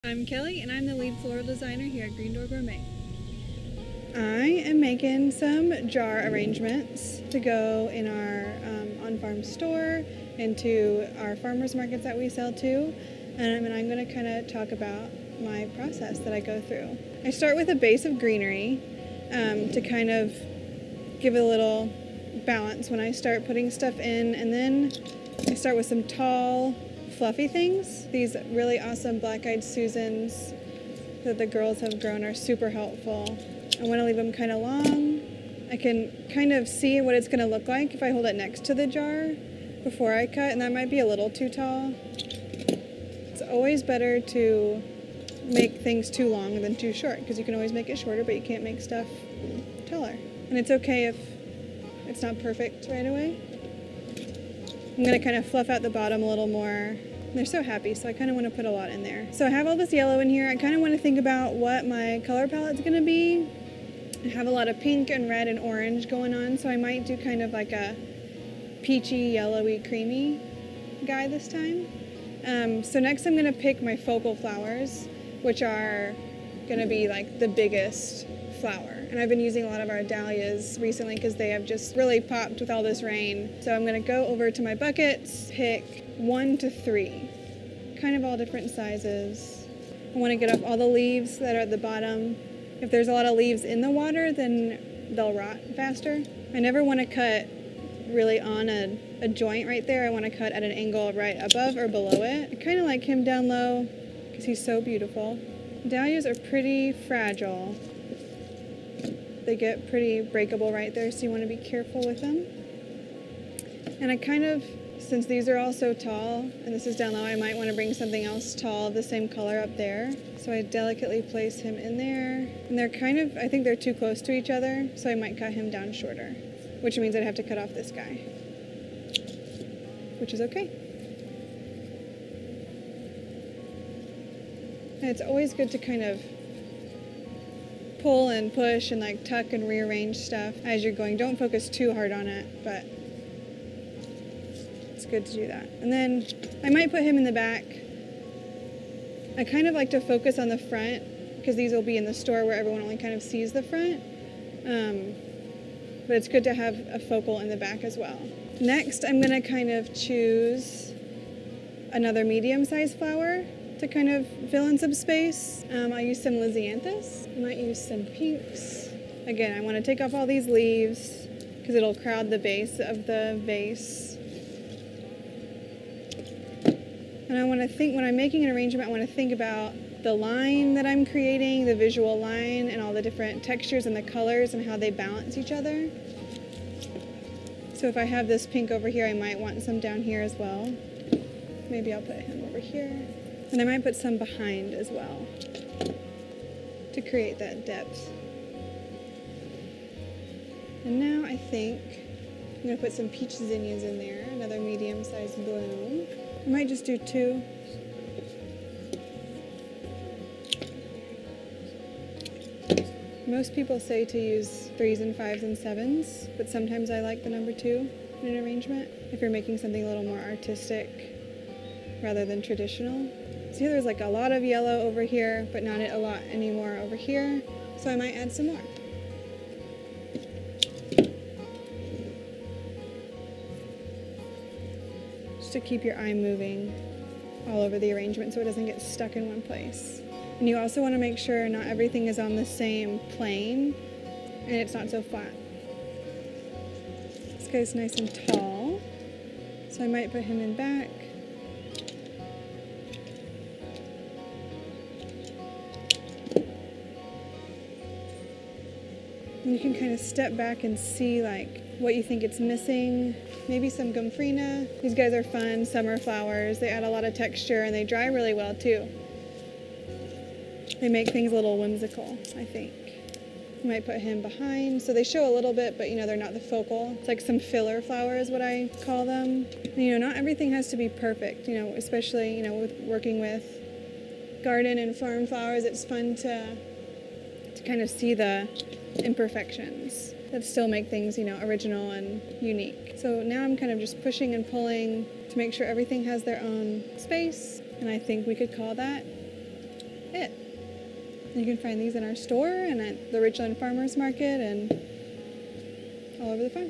I'm Kelly, and I'm the lead floral designer here at Green Door Gourmet. I am making some jar arrangements to go in our on-farm store, into our farmers markets that we sell to, and I'm going to kind of talk about my process that I go through. I start with a base of greenery to kind of give it a little balance when I start putting stuff in, and then I start with some tall, fluffy things. These really awesome black-eyed Susans that the girls have grown are super helpful. I want to leave them kind of long. I can kind of see what it's going to look like if I hold it next to the jar before I cut, and that might be a little too tall. It's always better to make things too long than too short, because you can always make it shorter, but you can't make stuff taller. And it's okay if it's not perfect right away. I'm going to kind of fluff out the bottom a little more. They're so happy, so I kind of want to put a lot in there. So I have all this yellow in here. I kind of want to think about what my color palette's going to be. I have a lot of pink and red and orange going on, so I might do kind of like a peachy, yellowy, creamy guy this time. So next I'm going to pick my focal flowers, which are going to be like the biggest flower. And I've been using a lot of our dahlias recently because they have just really popped with all this rain. So I'm going to go over to my buckets, pick 1 to 3, kind of all different sizes. I want to get off all the leaves that are at the bottom. If there's a lot of leaves in the water, then they'll rot faster. I never want to cut really on a joint right there. I want to cut at an angle right above or below it. I kind of like him down low because he's so beautiful. Dahlias are pretty fragile. They get pretty breakable right there, so you want to be careful with them. And I kind of, since these are all so tall, and this is down low, I might want to bring something else tall of the same color up there. So I delicately place him in there. And they're kind of, I think they're too close to each other, so I might cut him down shorter, which means I'd have to cut off this guy, which is okay. And it's always good to kind of pull and push and like tuck and rearrange stuff as you're going. Don't focus too hard on it, but it's good to do that. And then I might put him in the back. I kind of like to focus on the front because these will be in the store where everyone only kind of sees the front. But it's good to have a focal in the back as well. Next, I'm going to kind of choose another medium-sized flower to kind of fill in some space. I'll use some lisianthus. I might use some pinks. Again, I want to take off all these leaves because it'll crowd the base of the vase. And I want to think, when I'm making an arrangement, I want to think about the line that I'm creating, the visual line, and all the different textures and the colors and how they balance each other. So if I have this pink over here, I might want some down here as well. Maybe I'll put him over here. And I might put some behind as well to create that depth. And now I think I'm going to put some peach zinnias in there, another medium-sized bloom. I might just do 2. Most people say to use 3s and 5s and 7s, but sometimes I like the number 2 in an arrangement if you're making something a little more artistic rather than traditional. See, there's like a lot of yellow over here, but not a lot anymore over here, so I might add some more. Just to keep your eye moving all over the arrangement so it doesn't get stuck in one place. And you also want to make sure not everything is on the same plane and it's not so flat. This guy's nice and tall, so I might put him in back. And you can kind of step back and see like what you think it's missing. Maybe some gomphrena. These guys are fun, summer flowers. They add a lot of texture and they dry really well too. They make things a little whimsical, I think. You might put him behind. So they show a little bit, but they're not the focal. It's like some filler flowers, what I call them. Not everything has to be perfect, especially, with working with garden and farm flowers. It's fun to kind of see the imperfections that still make things, original and unique. So now I'm kind of just pushing and pulling to make sure everything has their own space, and I think we could call that it. You can find these in our store and at the Richland Farmers Market and all over the farm.